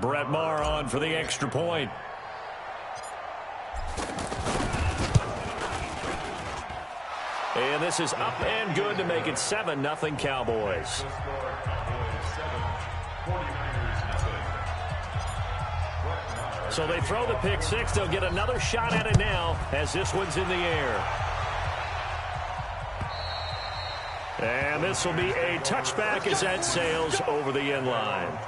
Brett Maher on for the extra point. And this is up and good to make it 7-0 Cowboys. So they throw the pick six. They'll get another shot at it now as this one's in the air. And this will be a touchback as that sails over the end line.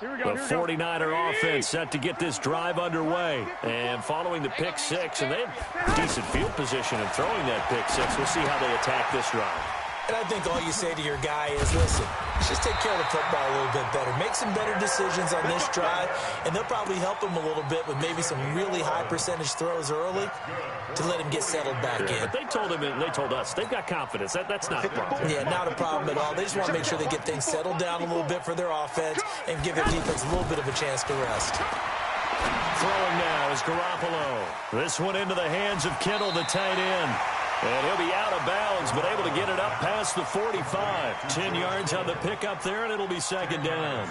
The 49er offense set to get this drive underway. And following the pick six, and they have decent field position in throwing that pick six. We'll see how they attack this drive. And I think all you say to your guy is, listen, just take care of the football a little bit better. Make some better decisions on this drive, and they'll probably help him a little bit with maybe some really high percentage throws early to let him get settled back in. But they told him, and they told us, they've got confidence. That's not a problem. Yeah, not a problem at all. They just want to make sure they get things settled down a little bit for their offense and give their defense a little bit of a chance to rest. Throwing now is Garoppolo. This one into the hands of Kittle, the tight end. And he'll be out of bounds, but able to get it up past the 45. 10 yards on the pickup there, and it'll be second down.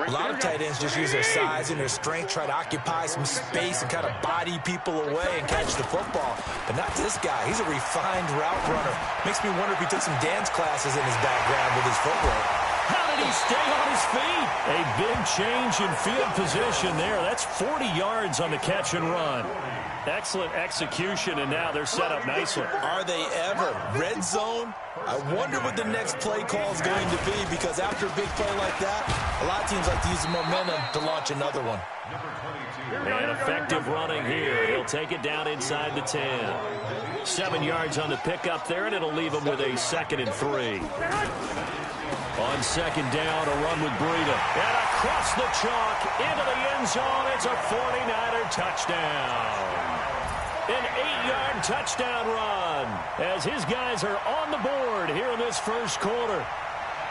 A lot of tight ends just use their size and their strength, try to occupy some space and kind of body people away and catch the football. But not this guy. He's a refined route runner. Makes me wonder if he took some dance classes in his background with his footwork. How did he stay on his feet? A big change in field position there. That's 40 yards on the catch and run. Excellent execution, and now they're set up nicely. Are they ever? Red zone? I wonder what the next play call is going to be, because after a big play like that, a lot of teams like to use the momentum to launch another one. And effective running here. He'll take it down inside the 10. 7 yards on the pickup there, and it'll leave him with a 2nd and 3. On second down, a run with Breida. And across the chalk, into the end zone. It's a 49er touchdown. An 8-yard touchdown run as his guys are on the board here in this first quarter.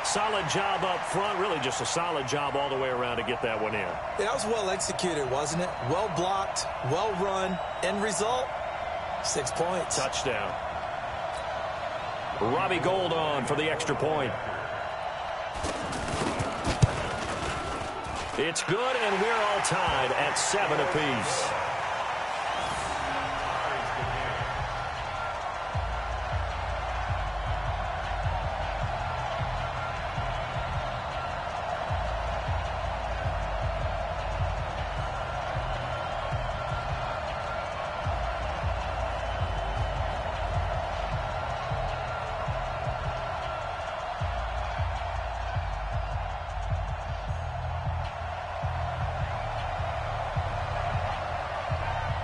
Solid job up front. Really just a solid job all the way around to get that one in. That was well executed, wasn't it? Well blocked, well run. End result, 6 points. Touchdown. Robbie Gould on for the extra point. It's good, and we're all tied at 7 apiece.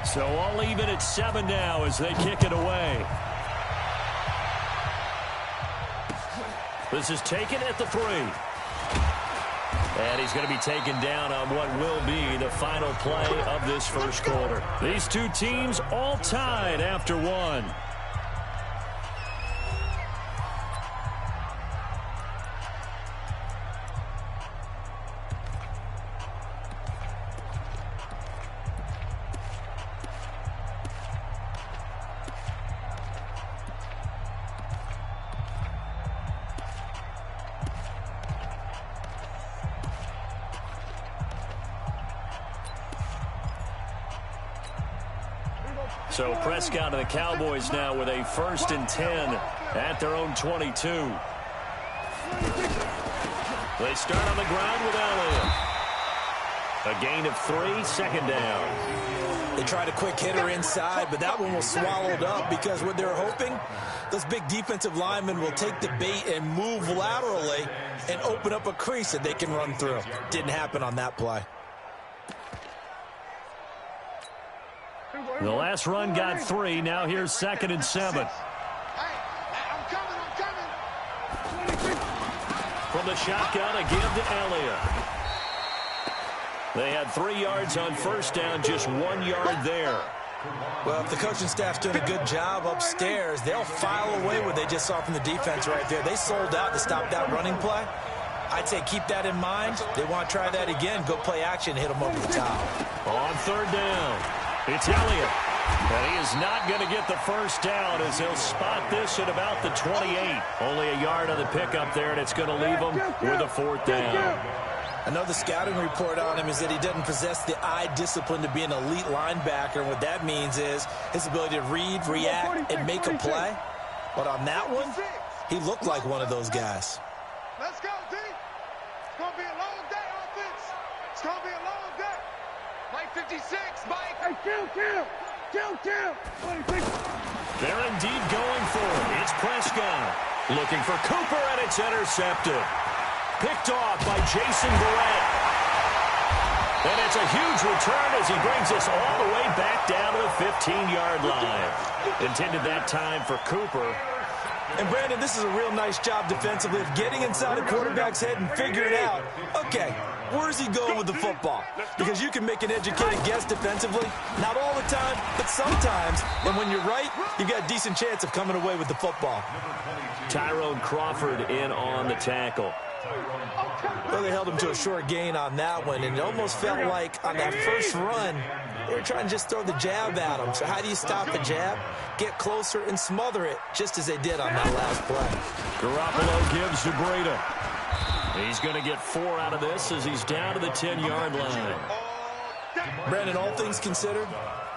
So all even at 7 now as they kick it away. This is taken at the 3. And he's going to be taken down on what will be the final play of this first quarter. These two teams all tied after 1. So Prescott and the Cowboys now with a 1st and 10 at their own 22. They start on the ground with Elliott. A gain of 3, 2nd down. They tried a quick hitter inside, but that one was swallowed up because what they're hoping, those big defensive linemen will take the bait and move laterally and open up a crease that they can run through. Didn't happen on that play. The last run got 3. Now here's 2nd and 7. From the shotgun, a give to Elliott. They had 3 yards on 1st down, just 1 yard there. Well, if the coaching staff's doing a good job upstairs, they'll file away what they just saw from the defense right there. They sold out to stop that running play. I'd say keep that in mind. They want to try that again. Go play action, hit them over the top. On 3rd down. It's Elliott. And he is not going to get the first down as he'll spot this at about the 28. Only a yard on the pickup there, and it's going to leave him with a 4th down. Another scouting report on him is that he doesn't possess the eye discipline to be an elite linebacker. And what that means is his ability to read, react, and make a play. But on that one, he looked like one of those guys. Let's go, D. It's going to be a long day, offense. It's going to be a long day. Play 56, Mike. Hey, kill. They're indeed going for it. It's Prescott looking for Cooper, and it's intercepted. Picked off by Jason Barrett. And it's a huge return as he brings us all the way back down to the 15-yard line. Intended that time for Cooper. And, Brandon, this is a real nice job defensively of getting inside a quarterback's head and figuring out, okay, where's he going with the football? Because you can make an educated guess defensively. Not all the time, but sometimes. And when you're right, you've got a decent chance of coming away with the football. Tyrone Crawford in on the tackle. Well, they held him to a short gain on that one, and it almost felt like on that first run, they were trying to just throw the jab at him. So how do you stop the jab? Get closer and smother it, just as they did on that last play. Garoppolo gives to Breida. He's going to get 4 out of this as he's down to the 10-yard line. Brandon, all things considered,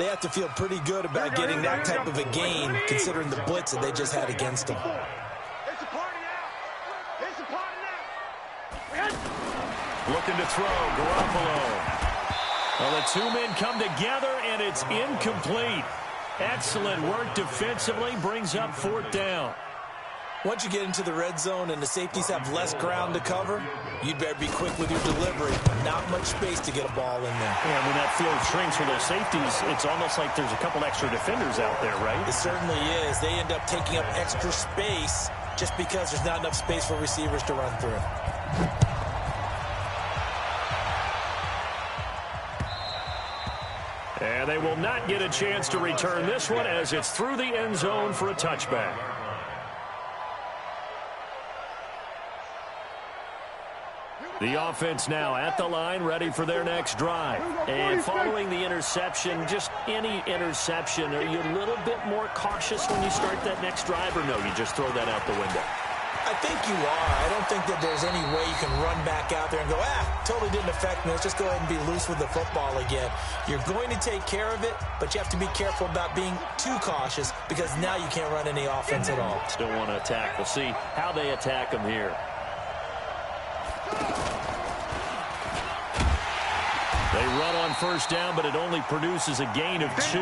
they have to feel pretty good about getting that type of a gain, considering the blitz that they just had against them. Looking to throw, Garoppolo. Well, the two men come together, and it's incomplete. Excellent work defensively, brings up 4th down. Once you get into the red zone and the safeties have less ground to cover, you'd better be quick with your delivery. Not much space to get a ball in there. Yeah, when that field shrinks for those safeties, it's almost like there's a couple extra defenders out there, right? It certainly is. They end up taking up extra space just because there's not enough space for receivers to run through. And they will not get a chance to return this one as it's through the end zone for a touchback. The offense now at the line, ready for their next drive. And following the interception, just any interception, are you a little bit more cautious when you start that next drive, or no, you just throw that out the window? I think you are. I don't think that there's any way you can run back out there and go, totally didn't affect me. Let's just go ahead and be loose with the football again. You're going to take care of it, but you have to be careful about being too cautious because now you can't run any offense at all. Still want to attack. We'll see how they attack them here. They run on first down, but it only produces a gain of 2.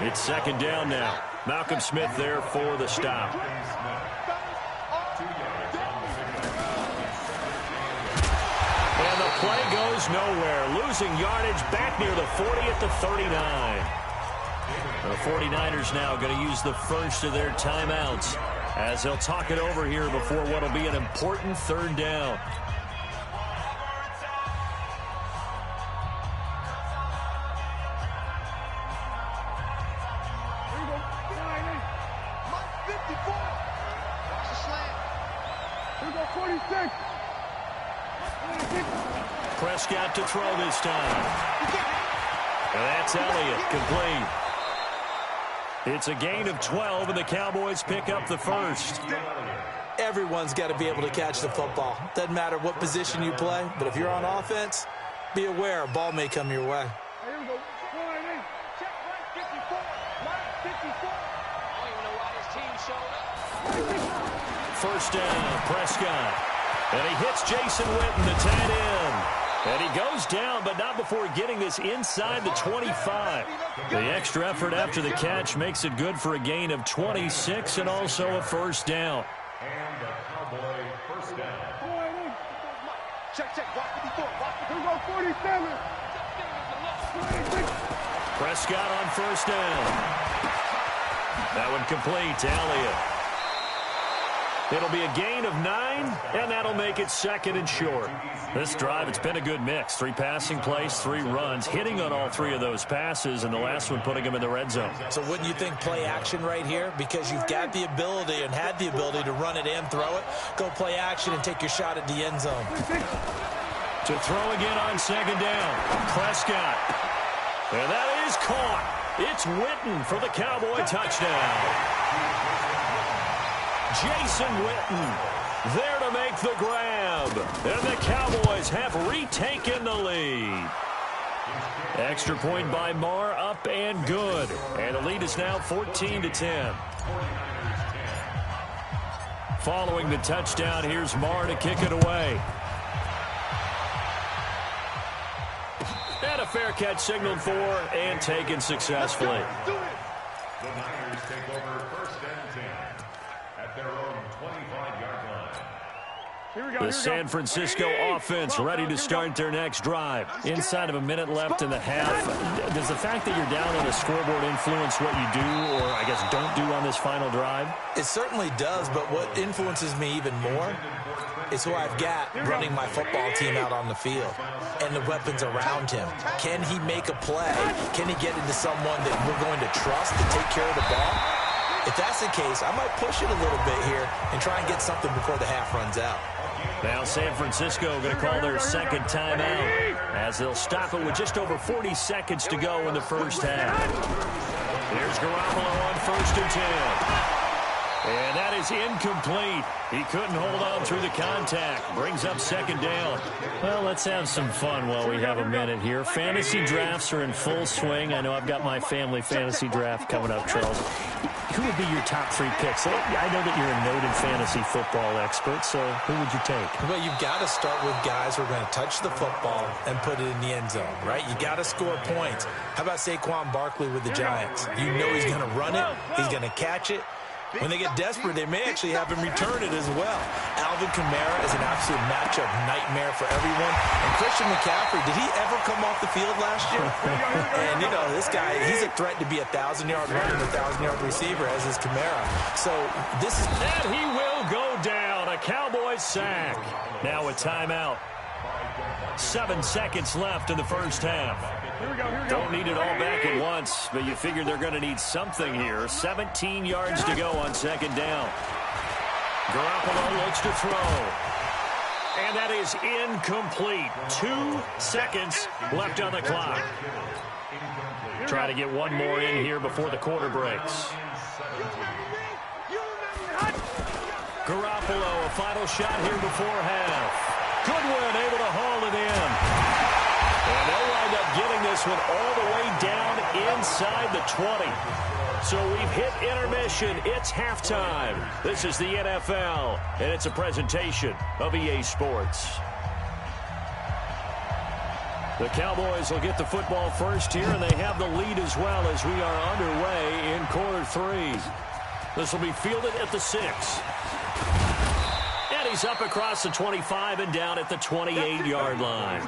It's 2nd down now. Malcolm Smith there for the stop. And the play goes nowhere. Losing yardage back near the 40 at the 39. The 49ers now going to use the first of their timeouts as they'll talk it over here before what will be an important 3rd down. Prescott to throw this time. And that's Elliott, complete. It's a gain of 12, and the Cowboys pick up the first. Everyone's got to be able to catch the football. Doesn't matter what position you play, but if you're on offense, be aware a ball may come your way. First down, Prescott. And he hits Jason Witten, the tight end. And he goes down, but not before getting this inside the 25. The extra effort after the catch makes it good for a gain of 26 and also a first down. And a Cowboy first down. Check. Here go 47. Prescott on first down. That one complete to Elliott. It'll be a gain of 9, and that'll make it 2nd and short. This drive, it's been a good mix. 3 passing plays, 3 runs, hitting on all 3 of those passes, and the last one putting them in the red zone. So wouldn't you think play action right here? Because you've got the ability and had the ability to run it and throw it. Go play action and take your shot at the end zone. To throw again on 2nd down. Prescott. And that is caught. It's Witten for the Cowboy touchdown. Jason Witten there to make the grab. And the Cowboys have retaken the lead. Extra point by Marr, up and good. And the lead is now 14-10. Following the touchdown, here's Marr to kick it away. And a fair catch signaled for and taken successfully. The Niners take over 1st and 10 at their own 25-yard line. The San Francisco offense ready to start their next drive. Inside of a minute left in the half. Does the fact that you're down on the scoreboard influence what you do, or I guess don't do on this final drive? It certainly does, but what influences me even more is who I've got running my football team out on the field and the weapons around him. Can he make a play? Can he get into someone that we're going to trust to take care of the ball? If that's the case, I might push it a little bit here and try and get something before the half runs out. Now San Francisco going to call their second timeout as they'll stop it with just over 40 seconds to go in the first half. Here's Garoppolo on 1st and 10. And that is incomplete. He couldn't hold on through the contact. Brings up 2nd down. Well, let's have some fun while we have a minute here. Fantasy drafts are in full swing. I know I've got my family fantasy draft coming up, Charles. Who would be your top 3 picks? I know that you're a noted fantasy football expert, so who would you take? Well, you've got to start with guys who are going to touch the football and put it in the end zone, right? You got to score points. How about Saquon Barkley with the Giants? You know he's going to run it. He's going to catch it. When they get desperate, they may actually have him return it as well. Alvin Kamara is an absolute matchup nightmare for everyone. And Christian McCaffrey, did he ever come off the field last year? And, you know, this guy, he's a threat to be a 1,000-yard runner and a 1,000-yard receiver, as is Kamara. So this is... And he will go down. A Cowboys sack. Now a timeout. 7 seconds left in the first half. Don't need it all back at once, but you figure they're going to need something here. 17 yards to go on 2nd down. Garoppolo looks to throw. And that is incomplete. 2 seconds left on the clock. Try to get one more in here before the quarter breaks. Garoppolo, a final shot here before half. Goodwin able to haul it in. And they'll wind up getting this one all the way down inside the 20. So we've hit intermission. It's halftime. This is the NFL, and it's a presentation of EA Sports. The Cowboys will get the football first here, and they have the lead as well as we are underway in quarter 3. This will be fielded at the 6. And he's up across the 25 and down at the 28-yard line.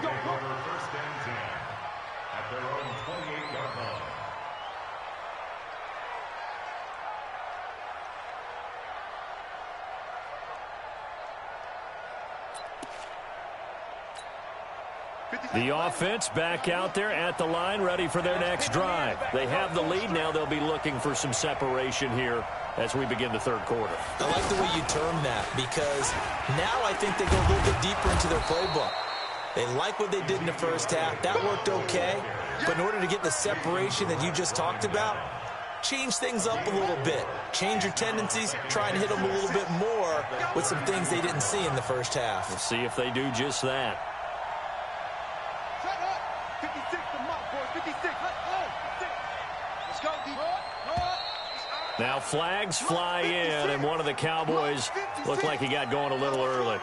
The offense back out there at the line, ready for their next drive. They have the lead. Now they'll be looking for some separation here as we begin the 3rd quarter. I like the way you term that, because now I think they go a little bit deeper into their playbook. They like what they did in the first half. That worked okay. But in order to get the separation that you just talked about, change things up a little bit. Change your tendencies. Try and hit them a little bit more with some things they didn't see in the first half. We'll see if they do just that. Now flags fly in, and one of the Cowboys looked like he got going a little early.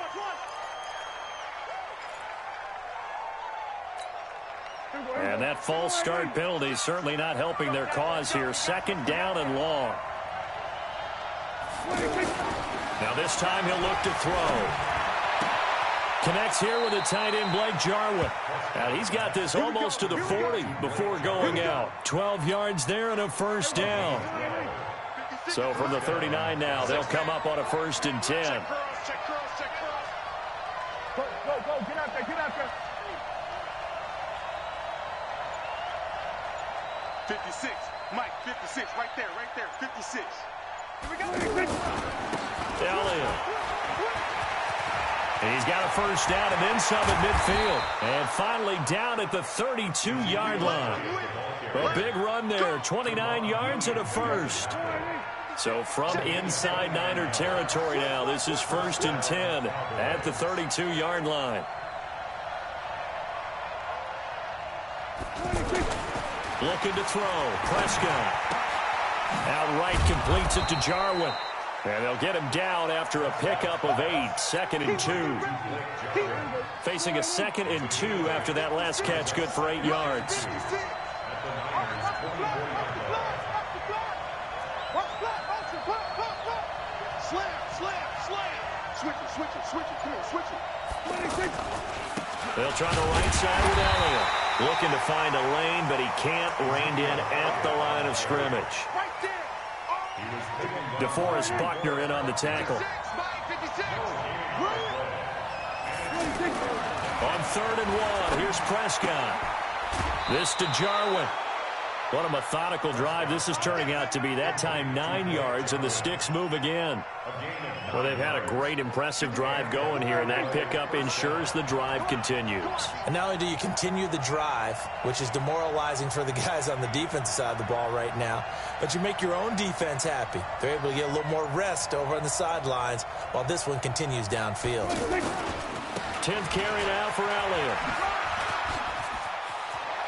And that false start penalty is certainly not helping their cause here. 2nd down and long. Now this time he'll look to throw. Connects here with a tight end, Blake Jarwin. Now he's got this almost to the 40 before going out. 12 yards there and a 1st down. So from the 39 now, they'll come up on a 1st and 10. Go, get out there, get out there. 56, Mike, 56, right there, 56. Here we go. Elliott. And he's got a first down and then some at midfield. And finally down at the 32-yard line. A big run there, 29 yards and a first. So from inside Niner territory now, this is 1st and 10 at the 32-yard line. Looking to throw. Prescott. Outright completes it to Jarwin. And they'll get him down after a pickup of 8. 2nd and 2. Facing a 2nd and 2 after that last catch, good for 8 yards. They'll try the right side with Elliott. Looking to find a lane, but he can't. Reined in at the line of scrimmage. DeForest Buckner in on the tackle. On 3rd and 1, here's Prescott. This to Jarwin. What a methodical drive this is turning out to be. That time 9 yards, and the sticks move again. Well, they've had a great, impressive drive going here, and that pickup ensures the drive continues. And not only do you continue the drive, which is demoralizing for the guys on the defensive side of the ball right now, but you make your own defense happy. They're able to get a little more rest over on the sidelines while this one continues downfield. 10th carry now for Elliott.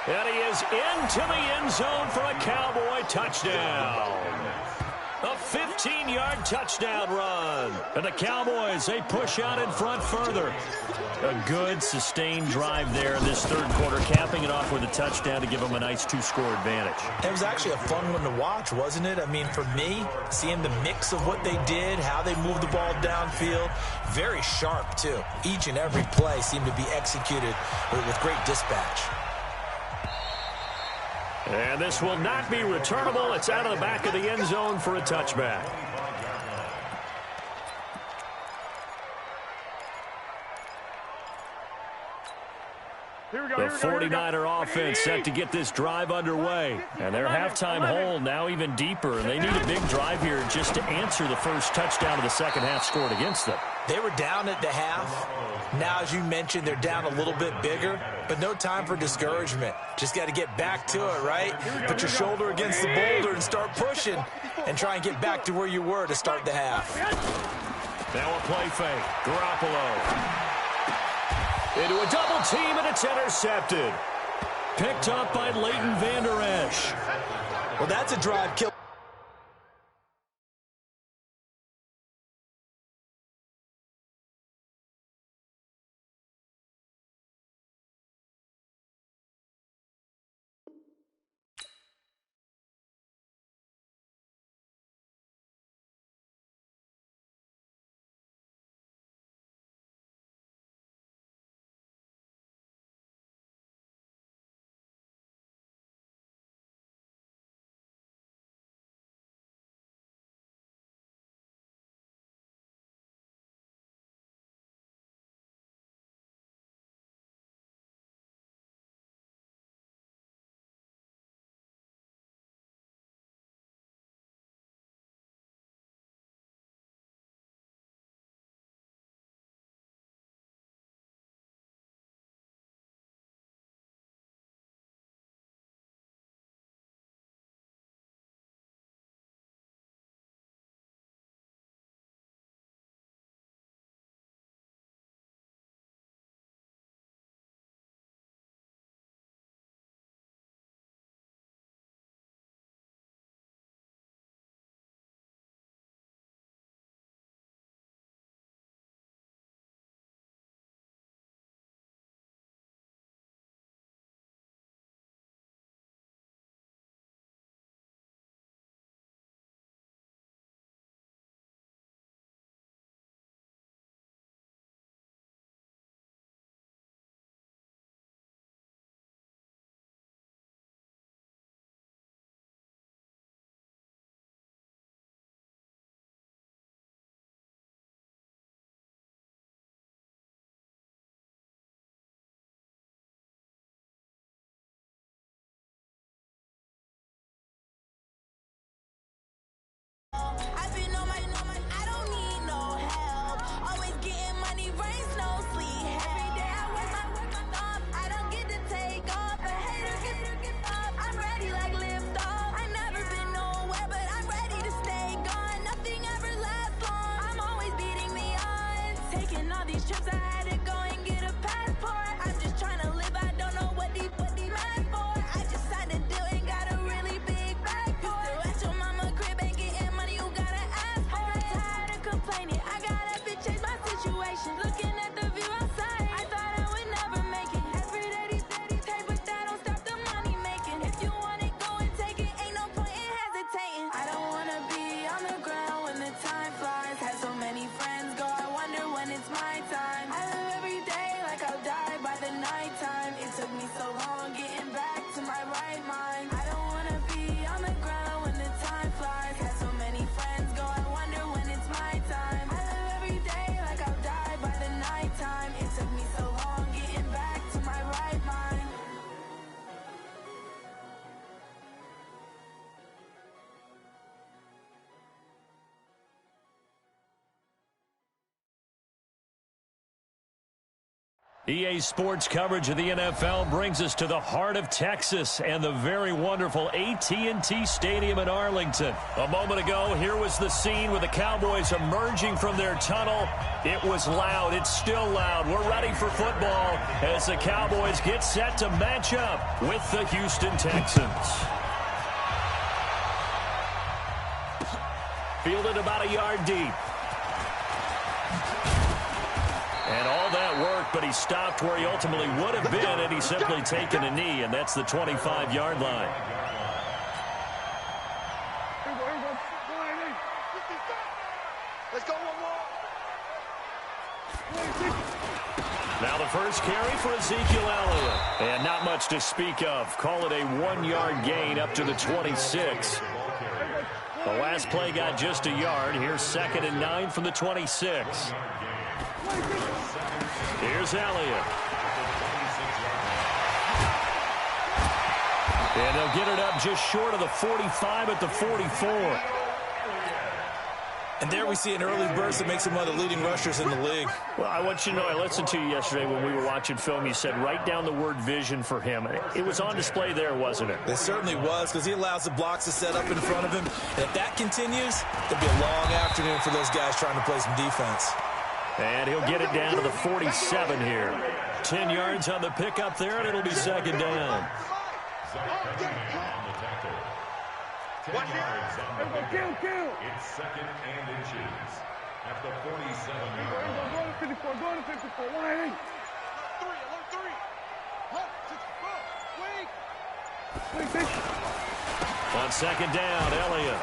And he is into the end zone for a Cowboy touchdown. A 15-yard touchdown run. And the Cowboys, they push out in front further. A good, sustained drive there in this 3rd quarter, capping it off with a touchdown to give them a nice 2-score advantage. It was actually a fun one to watch, wasn't it? I mean, for me, seeing the mix of what they did, how they moved the ball downfield, very sharp, too. Each and every play seemed to be executed with great dispatch. And this will not be returnable. It's out of the back of the end zone for a touchback. The 49er offense set to get this drive underway. And their halftime hole now even deeper. And they need a big drive here just to answer the first touchdown of the second half scored against them. They were down at the half. Now, as you mentioned, they're down a little bit bigger, but no time for discouragement. Just got to get back to it, right? Put your shoulder against the boulder and start pushing and try and get back to where you were to start the half. Now a play fake. Garoppolo. Into a double team, and it's intercepted. Picked up by Leighton Vander Esch. Well, that's a drive kill. EA Sports coverage of the NFL brings us to the heart of Texas and the very wonderful AT&T Stadium in Arlington. A moment ago, here was the scene with the Cowboys emerging from their tunnel. It was loud. It's still loud. We're ready for football as the Cowboys get set to match up with the Houston Texans. Fielded about a yard deep. And all that work, but he stopped where he ultimately would have been, and he's simply taken a knee, and that's the 25-yard line. Let's go one more. Now the first carry for Ezekiel Elliott. And not much to speak of. Call it a 1-yard gain up to the 26. The last play got just a yard. Here's 2nd and 9 from the 26. Here's Elliott. And they'll get it up just short of the 45 at the 44. And there we see an early burst that makes him one of the leading rushers in the league. Well, I want you to know, I listened to you yesterday when we were watching film. You said write down the word vision for him. It was on display there, wasn't it? It certainly was, because he allows the blocks to set up in front of him. And if that continues, it'll be a long afternoon for those guys trying to play some defense. And he'll get it down to the 47 here. 10 yards on the pickup there, and it'll be 2nd down. Watch it. Kill. It's 2nd and inches at the 47-yard line. Go to 54. Go to 54. Alert 3. Left. 64. Wait. On 2nd down, Elliott.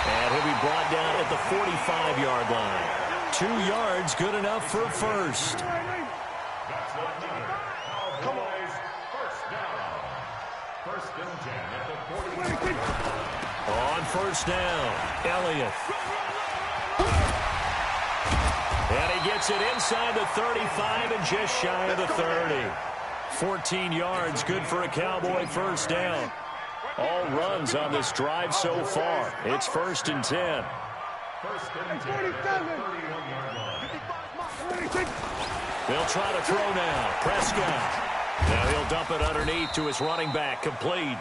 And he'll be brought down at the 45-yard line. 2 yards, good enough for a first. That's another Cowboys first down. 1st and 10 at the 40. On 1st down, Elliott. And he gets it inside the 35 and just shy of the 30. 14 yards, good for a Cowboy first down. All runs on this drive so far. It's 1st and 10. 1st and 10 at the 31-yard line. They'll try to throw now. Prescott. Now he'll dump it underneath to his running back. Complete.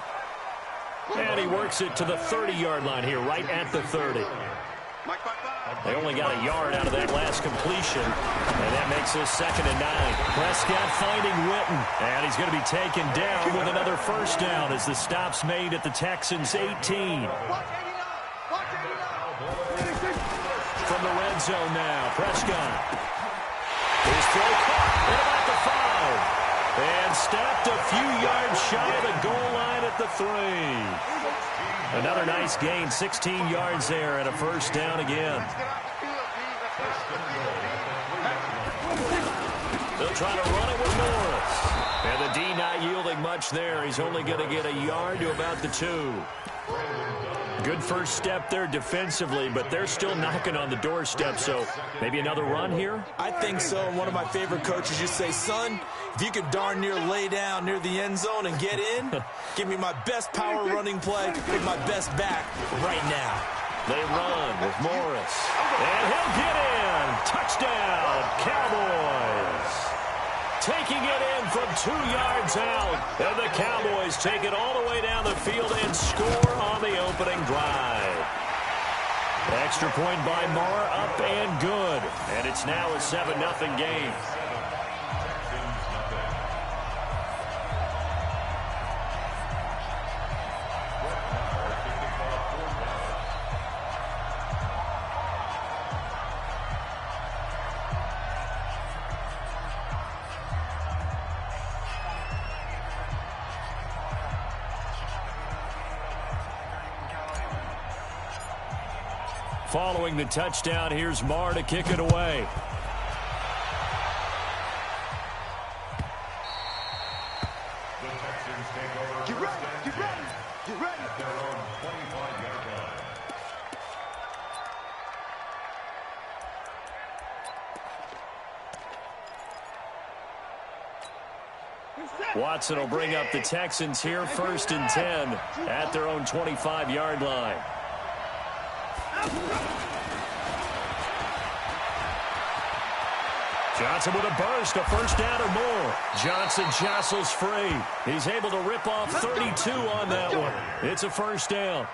And he works it to the 30-yard line here, right at the 30. They only got a yard out of that last completion, and that makes this 2nd and 9. Prescott finding Witten, and he's going to be taken down with another first down as the stop's made at the Texans' 18. From the red zone now, Prescott. His throw caught at about the 5. And stopped a few yards shy of the goal line at the 3. Another nice gain, 16 yards there, and a first down again. They'll try to run it with Morris. And the D not yielding much there. He's only going to get a yard to about the 2. Good first step there defensively, but they're still knocking on the doorstep, so maybe another run here? I think so. And one of my favorite coaches used to say, son, if you could darn near lay down near the end zone and get in, give me my best power running play with my best back right now. They run with Morris. And he'll get in. Touchdown, Cowboys. Taking it in from 2 yards out. And the Cowboys take it all the way down the field and score on the opening drive. Extra point by Marr, up and good. And it's now a 7-0 game. Following the touchdown, here's Marr to kick it away. The Texans take over. Get ready. At their own 25-yard line. Watson will bring up the Texans here, 1st and 10 at their own 25-yard line. Johnson with a burst, a first down or more. Johnson jostles free. He's able to rip off 32 on that one. It's a first down.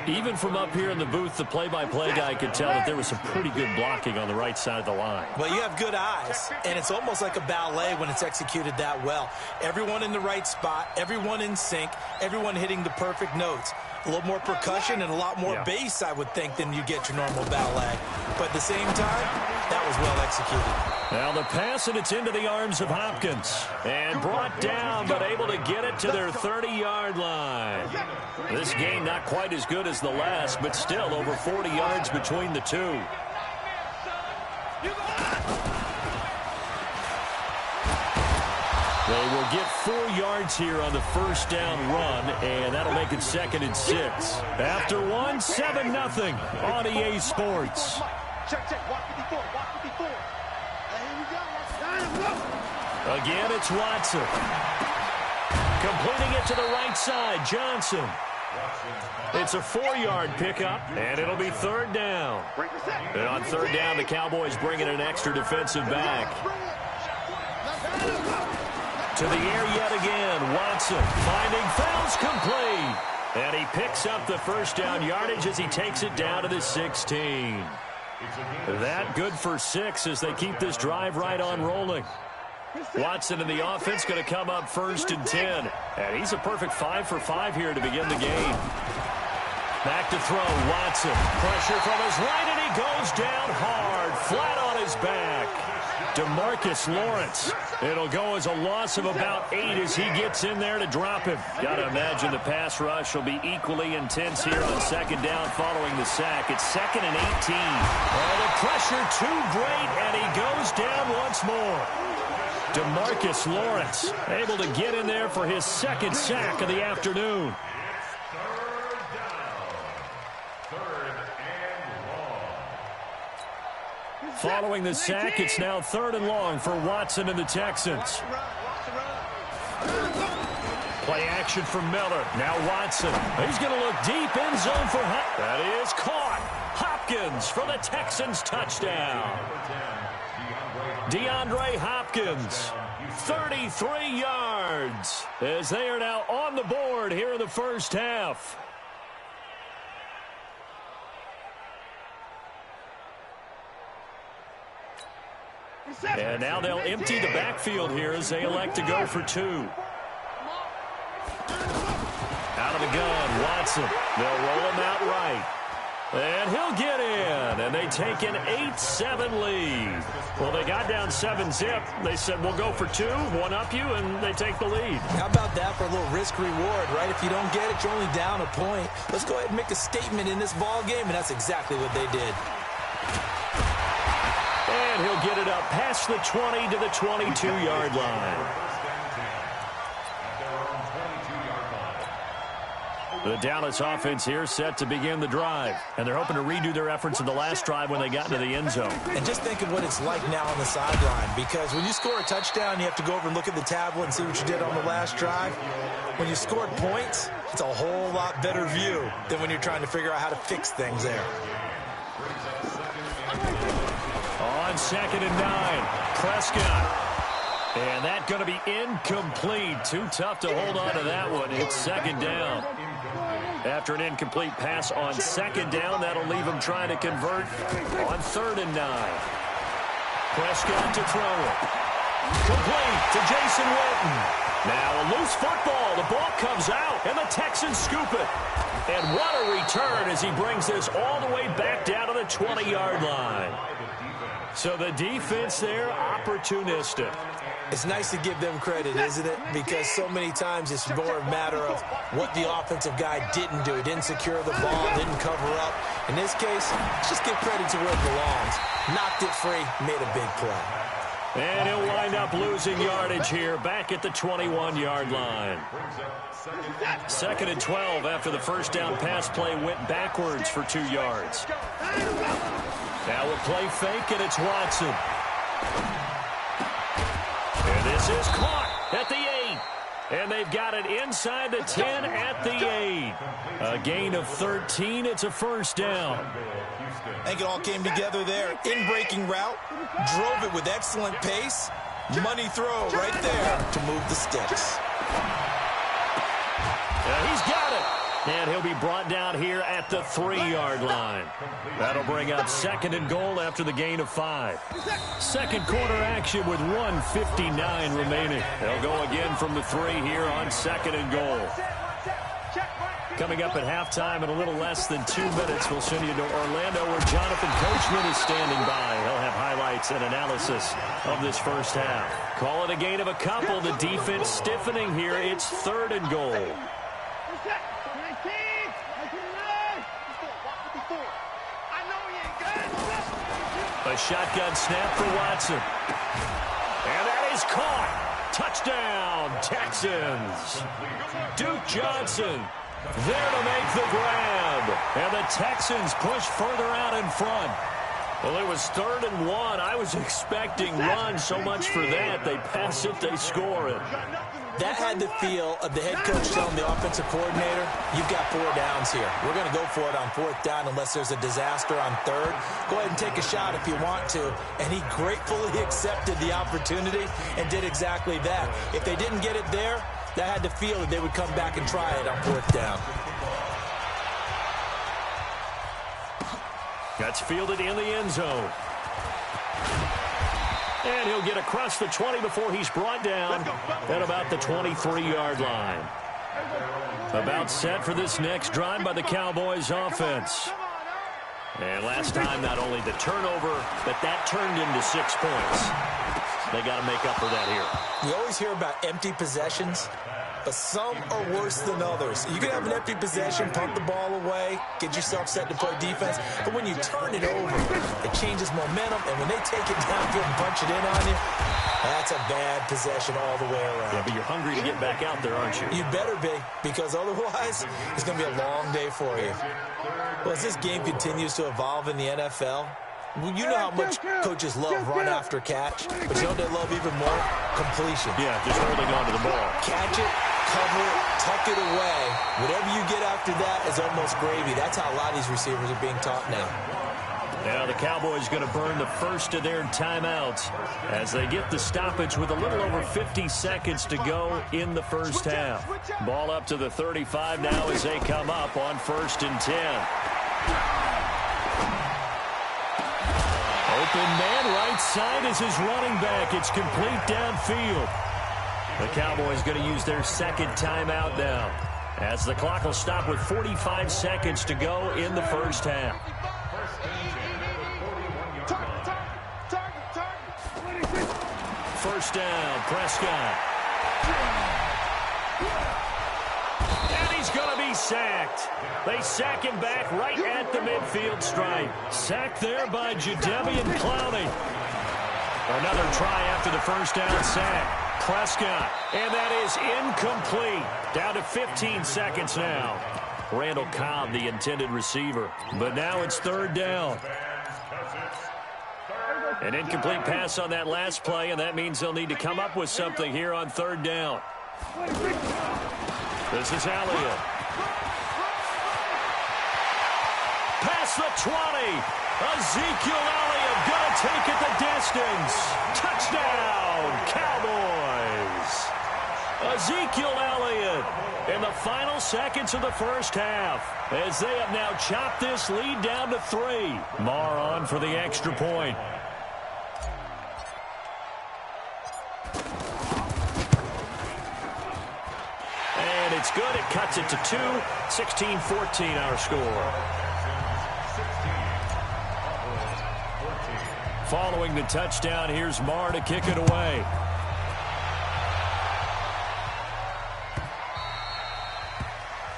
Even from up here in the booth, the play-by-play guy could tell that there was some pretty good blocking on the right side of the line. Well, you have good eyes, and it's almost like a ballet when it's executed that well. Everyone in the right spot, everyone in sync, everyone hitting the perfect notes. A little more percussion and a lot more bass, I would think, than you get your normal ballet. But at the same time, that was well executed. Now the pass, and it's into the arms of Hopkins. And brought down, but able to get it to their 30-yard line. This game not quite as good as the last, but still over 40 yards between the two. They will get 4 yards here on the first down run, and that'll make it 2nd and 6. After 1, 7-0 on EA Sports. Check. Watch 54. Again, it's Watson. Completing it to the right side, Johnson. It's a 4-yard pickup, and it'll be 3rd down. And on 3rd down, the Cowboys bring in an extra defensive back. To the air yet again, Watson finding Fells complete. And he picks up the first down yardage as he takes it down to the 16. That good for 6 as they keep this drive right on rolling. Watson in the offense going to come up 1st and 10. And he's a perfect 5 for 5 here to begin the game. Back to throw, Watson. Pressure from his right, and he goes down hard, flat on his back. DeMarcus Lawrence. It'll go as a loss of about 8 as he gets in there to drop him. Got to imagine the pass rush will be equally intense here on 2nd down following the sack. It's 2nd and 18. Oh, the pressure too great, and he goes down once more. DeMarcus Lawrence able to get in there for his 2nd sack of the afternoon. Following the sack, it's now 3rd and long for Watson and the Texans. Play action from Miller. Now Watson. He's going to look deep in zone for Hopkins. That is caught. Hopkins for the Texans touchdown. DeAndre Hopkins, 33 yards, as they are now on the board here in the first half. And now they'll empty the backfield here as they elect to go for 2. Out of the gun, Watson. They'll roll him out right. And he'll get in, and they take an 8-7 lead. Well, they got down 7-zip. They said, we'll go for 2, one-up you, and they take the lead. How about that for a little risk-reward, right? If you don't get it, you're only down a point. Let's go ahead and make a statement in this ball game, and that's exactly what they did. And he'll get it up past the 20 to the 22-yard line. The Dallas offense here set to begin the drive. And they're hoping to redo their efforts in the last drive when they got into the end zone. And just think of what it's like now on the sideline. Because when you score a touchdown, you have to go over and look at the tablet and see what you did on the last drive. When you scored points, it's a whole lot better view than when you're trying to figure out how to fix things there. On 2nd and 9, Prescott. And that going to be incomplete. Too tough to hold on to that one. It's 2nd down. After an incomplete pass on 2nd down, that'll leave him trying to convert on 3rd and 9. Prescott to throw it. Complete to Jason Witten. Now a loose football. The ball comes out, and the Texans scoop it. And what a return as he brings this all the way back down to the 20-yard line. So the defense there, opportunistic. It's nice to give them credit, isn't it? Because so many times it's more a matter of what the offensive guy didn't do. He didn't secure the ball, didn't cover up. In this case, just give credit to where it belongs. Knocked it free, made a big play. And he'll wind up losing yardage here back at the 21-yard line. 2nd and 12 after the first down pass play went backwards for 2 yards. Now a play fake, and it's Watson. And this is caught at the 8. And they they've got it inside the 10 at the 8. A gain of 13. It's a first down. I think it all came together there. In-breaking route, drove it with excellent pace. Money throw right there to move the sticks. He's got it. And he'll be brought down here at the 3-yard line. That'll bring up 2nd and goal after the gain of 5. Second quarter action with 1:59 remaining. They'll go again from the 3 here on 2nd and goal. Coming up at halftime in a little less than 2 minutes, we'll send you to Orlando where Jonathan Coachman is standing by. He'll have highlights and analysis of this first half. Call it a gain of a couple. The defense stiffening here. It's 3rd and goal. A shotgun snap for Watson. And that is caught. Touchdown, Texans. Duke Johnson there to make the grab. And the Texans push further out in front. Well, it was 3rd and 1. I was expecting run so much for that. They pass it, they score it. That had the feel of the head coach telling the offensive coordinator, you've got 4 downs here. We're going to go for it on 4th down unless there's a disaster on 3rd. Go ahead and take a shot if you want to. And he gratefully accepted the opportunity and did exactly that. If they didn't get it there, that had the feel that they would come back and try it on 4th down. That's fielded in the end zone. And he'll get across the 20 before he's brought down at about the 23-yard line. About set for this next drive by the Cowboys offense. And last time, not only the turnover, but that turned into 6 points. They got to make up for that here. You always hear about empty possessions, but some are worse than others. You can have an empty possession, punt the ball away, get yourself set to play defense, but when you turn it over, it changes momentum, and when they take it downfield and punch it in on you, that's a bad possession all the way around. Yeah, but you're hungry to get back out there, aren't you? You better be, because otherwise, it's going to be a long day for you. Well, as this game continues to evolve in the NFL, you know how much coaches love run after catch, but you know what they love even more? Completion. Yeah, just holding on to the ball. Catch it, cover it, tuck it away. Whatever you get after that is almost gravy. That's how a lot of these receivers are being taught now. Now the Cowboys going to burn the first of their timeouts as they get the stoppage with a little over 50 seconds to go in the first half. Ball up to the 35 now as they come up on 1st and 10. Open man right side is his running back. It's complete downfield. The Cowboys going to use their 2nd timeout now as the clock will stop with 45 seconds to go in the first half. First down, Prescott. And he's going to be sacked. They sack him back right at the midfield stripe. Sacked there by Jadeveon Clowney. Another try after the first down sack. Prescott, and that is incomplete. Down to 15 seconds now. Randall Cobb, the intended receiver. But now it's 3rd down. An incomplete pass on that last play, and that means they'll need to come up with something here on 3rd down. This is Elliott. Past the 20. Ezekiel Elliott going to take it the distance. Touchdown, Cowboys. Ezekiel Elliott in the final seconds of the first half as they have now chopped this lead down to 3. Marr on for the extra point. And it's good. It cuts it to 2. 16-14 our score. Following the touchdown, here's Marr to kick it away.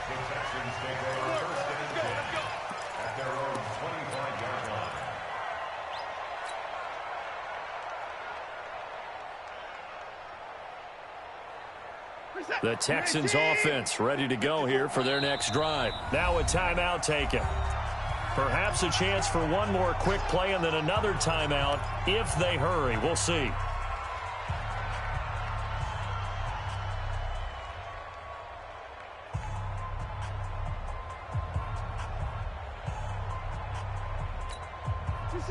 The Texans take over 1st and 10 at their own 25-yard line. The Texans offense ready to go here for their next drive. Now a timeout taken. Perhaps a chance for one more quick play and then another timeout if they hurry. We'll see.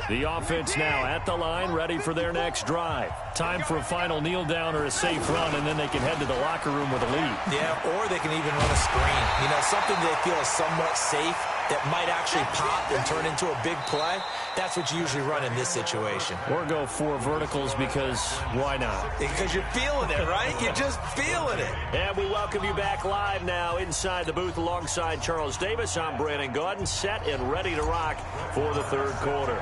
The offense now at the line, ready for their next drive. Time for a final kneel down or a safe run, and then they can head to the locker room with a lead. Yeah, or they can even run a screen. You know, something they feel is somewhat safe that might actually pop and turn into a big play. That's what you usually run in this situation. Or go 4 verticals because why not? Because you're feeling it, right? You're just feeling it. And we welcome you back live now inside the booth alongside Charles Davis. I'm Brandon Gaudin, set and ready to rock for the third quarter.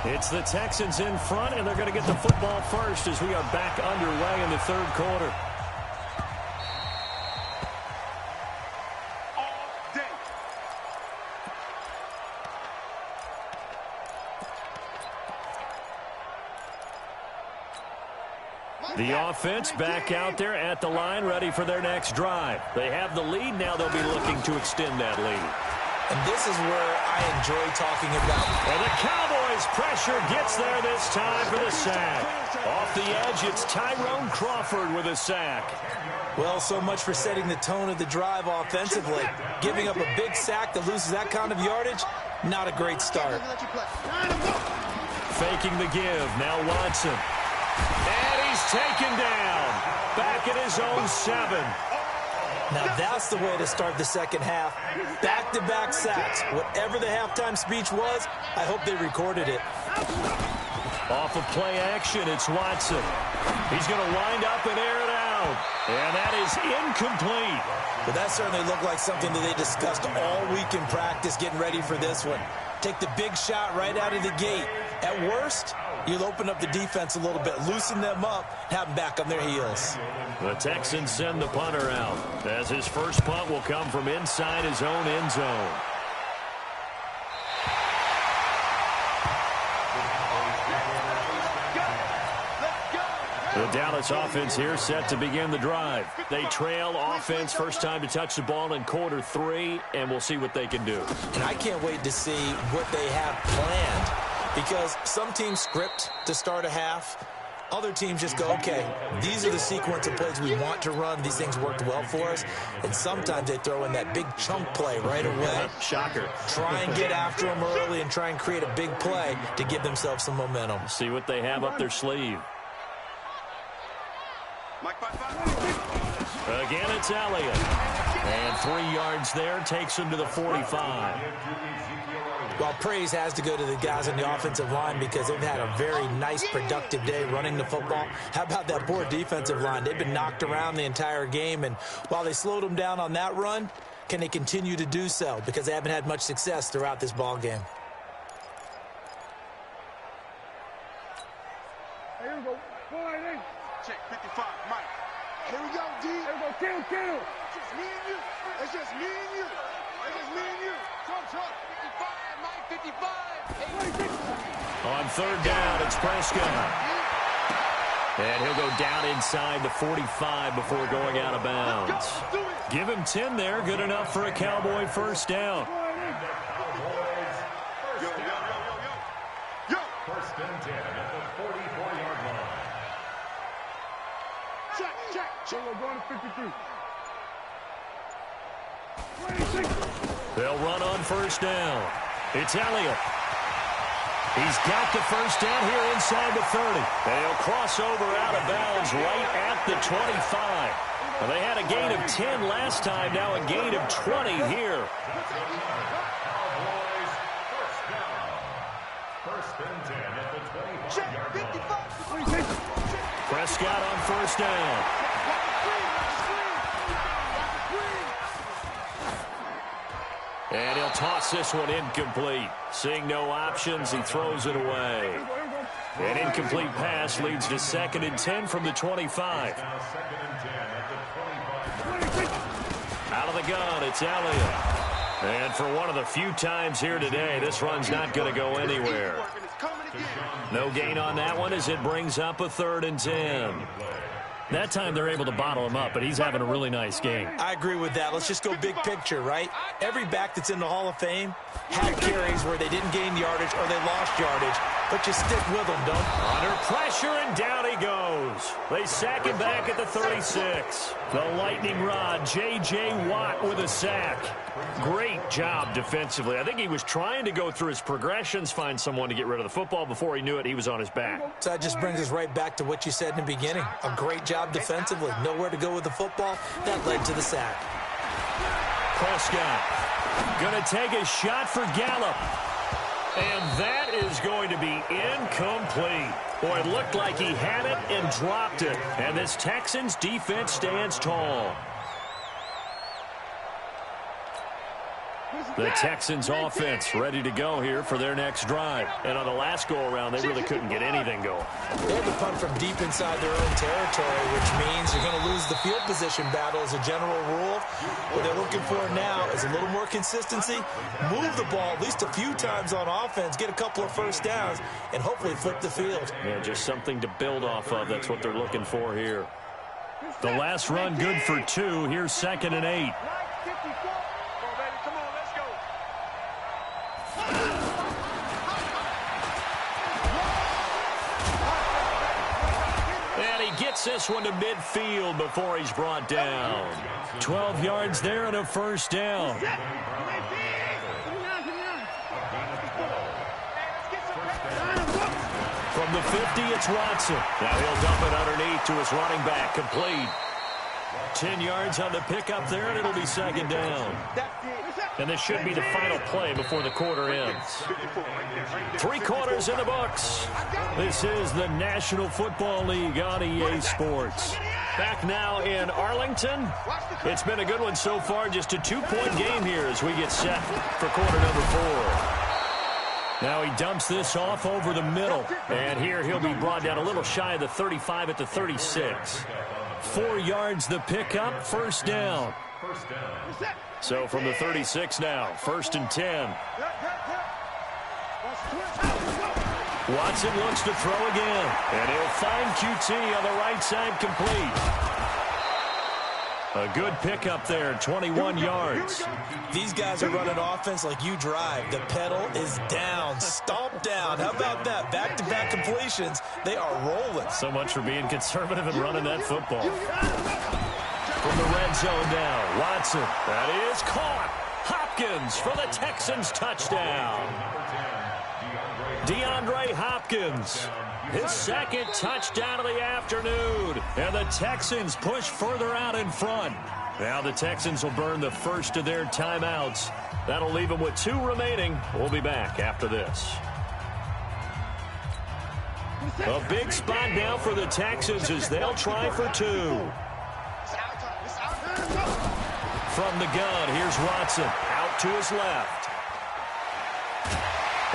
It's the Texans in front, and they're going to get the football first as we are back underway in the third quarter. The offense back out there at the line, ready for their next drive. They have the lead. Now they'll be looking to extend that lead. And this is where I enjoy talking about. And the Cowboys' pressure gets there this time for the sack. Off the edge, it's Tyrone Crawford with a sack. Well, so much for setting the tone of the drive offensively. Giving up a big sack that loses that kind of yardage, not a great start. Faking the give, now Watson. And he's taken down. Back at his own 7. Now that's the way to start the second half. Back-to-back sacks. Whatever the halftime speech was, I hope they recorded it. Off of play action, it's Watson. He's going to wind up and air it out. And that is incomplete. But that certainly looked like something that they discussed all week in practice getting ready for this one. Take the big shot right out of the gate. At worst, you'll open up the defense a little bit, loosen them up, have them back on their heels. The Texans send the punter out, as his first punt will come from inside his own end zone. The Dallas offense here set to begin the drive. They trail offense, first time to touch the ball in quarter 3, and we'll see what they can do. And I can't wait to see what they have planned, because some teams script to start a half. Other teams just go, okay, these are the sequence of plays we want to run. These things worked well for us. And sometimes they throw in that big chunk play right away. Shocker. Try and get after them early and try and create a big play to give themselves some momentum. See what they have up their sleeve. Again, it's Elliott. And 3 yards there takes him to the 45. Well, praise has to go to the guys on the offensive line because they've had a very nice, productive day running the football. How about that poor defensive line? They've been knocked around the entire game, and while they slowed them down on that run, can they continue to do so? Because they haven't had much success throughout this ball game. Here we go. Check 55, Mike. Here we go, D. Here we go, kill. It's just me and you. It's just me and you. It's just me and you. Trump. 55, Mike, 55. On third down, it's Prescott. And he'll go down inside the 45 before going out of bounds. Give him 10 there. Good enough for a Cowboy first down. Yo. First and 10 at the 44-yard line. Check. We're going to 53. They'll run on first down. It's Elliott. He's got the first down here inside the 30. And he'll cross over out of bounds right at the 25. Well, they had a gain of 10 last time, now a gain of 20 here. Cowboys first down. First and 10 at the 25-yard line. Prescott on first down. And he'll toss this one incomplete. Seeing no options, he throws it away. An incomplete pass leads to 2nd and 10 from the 25. Now 2nd and 10 at the 25. Out of the gun, it's Elliott. And for one of the few times here today, this run's not going to go anywhere. No gain on that one as it brings up a 3rd and 10. That time they're able to bottle him up, but he's having a really nice game. I agree with that. Let's just go big picture, right? Every back that's in the Hall of Fame had carries where they didn't gain yardage or they lost yardage, but you stick with them, don't you? Under pressure, and down he goes. They sack him back at the 36. The lightning rod, J.J. Watt with a sack. Great job defensively. I think he was trying to go through his progressions, find someone to get rid of the football. Before he knew it, he was on his back. So that just brings us right back to what you said in the beginning. A great job defensively. Nowhere to go with the football. That led to the sack. Prescott going to take a shot for Gallup. And that is going to be incomplete. Boy, it looked like he had it and dropped it. And this Texans defense stands tall. The Texans offense ready to go here for their next drive. And on the last go-around, they really couldn't get anything going. They had to punt from deep inside their own territory, which means you're going to lose the field position battle as a general rule. What they're looking for now is a little more consistency, move the ball at least a few times on offense, get a couple of first downs, and hopefully flip the field. Yeah, just something to build off of. That's what they're looking for here. The last run good for 2. Here's 2nd and 8. Gets this one to midfield before he's brought down. 12 yards there and a first down. From the 50, it's Watson. Now he'll dump it underneath to his running back, complete. 10 yards on the pickup there, and it'll be 2nd down. And this should be the final play before the quarter ends. 3 quarters in the books. This is the National Football League on EA Sports. Back now in Arlington. It's been a good one so far. Just a 2-point game here as we get set for quarter number 4. Now he dumps this off over the middle. And here he'll be brought down a little shy of the 35 at the 36. 4 yards the pickup, first down. So from the 36 now, 1st and 10. Watson looks to throw again. And he'll find QT on the right side, complete. A good pickup there, 21 yards. These guys are running offense like you drive. The pedal is down, stomp down. How about that? Back-to-back completions. They are rolling. So much for being conservative and running that football. From the red zone now, Watson. That is caught. Hopkins for the Texans touchdown. DeAndre Hopkins. His 2nd touchdown of the afternoon. And the Texans push further out in front. Now the Texans will burn the first of their timeouts. That'll leave them with 2 remaining. We'll be back after this. A big spot now for the Texans as they'll try for 2. From the gun, here's Watson. Out to his left.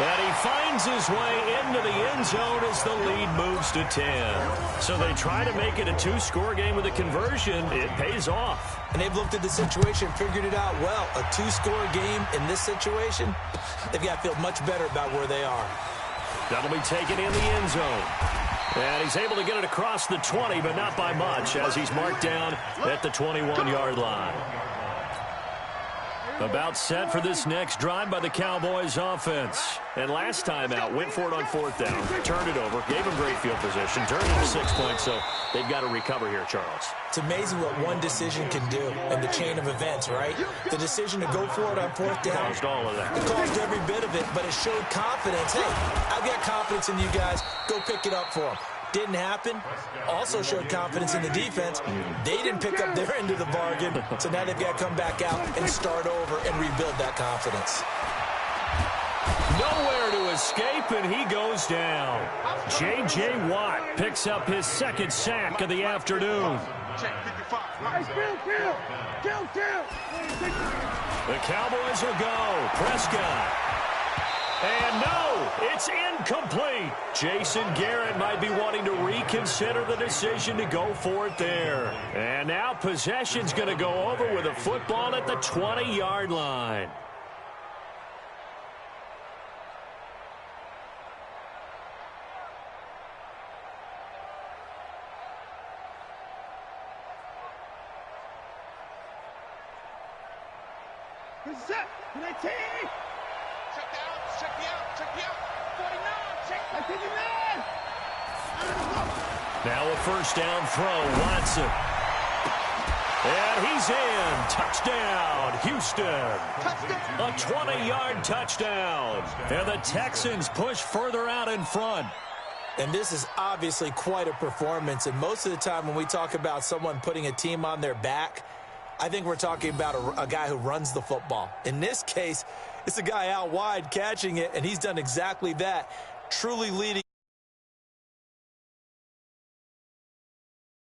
And he finds his way into the end zone as the lead moves to 10. So they try to make it a 2-score game with a conversion. It pays off. And they've looked at the situation, figured it out well. A 2-score game in this situation, they've got to feel much better about where they are. That'll be taken in the end zone. And he's able to get it across the 20, but not by much, as he's marked down at the 21-yard line. About set for this next drive by the Cowboys offense. And last time out, went for it on 4th down, turned it over, gave him great field position, turned it to 6 points, so they've got to recover here, Charles. It's amazing what one decision can do in the chain of events, right? The decision to go for it on 4th down. Caused all of that. It caused every bit of it, but it showed confidence. Hey, I've got confidence in you guys. Go pick it up for them. Didn't happen. Also showed confidence in the defense. They didn't pick up their end of the bargain, so now they've got to come back out and start over and rebuild that confidence. Nowhere to escape, and he goes down. J.J. Watt picks up his 2nd sack of the afternoon. The Cowboys will go. Prescott. And no, it's incomplete. Jason Garrett might be wanting to reconsider the decision to go for it there. And now possession's going to go over with a football at the 20-yard line. Check me out. 49. Check. Now a first down throw, Watson. And he's in. Touchdown, Houston. A 20-yard touchdown. And the Texans push further out in front. And this is obviously quite a performance. And most of the time when we talk about someone putting a team on their back, I think we're talking about a guy who runs the football. In this case, it's a guy out wide catching it, and he's done exactly that, truly leading.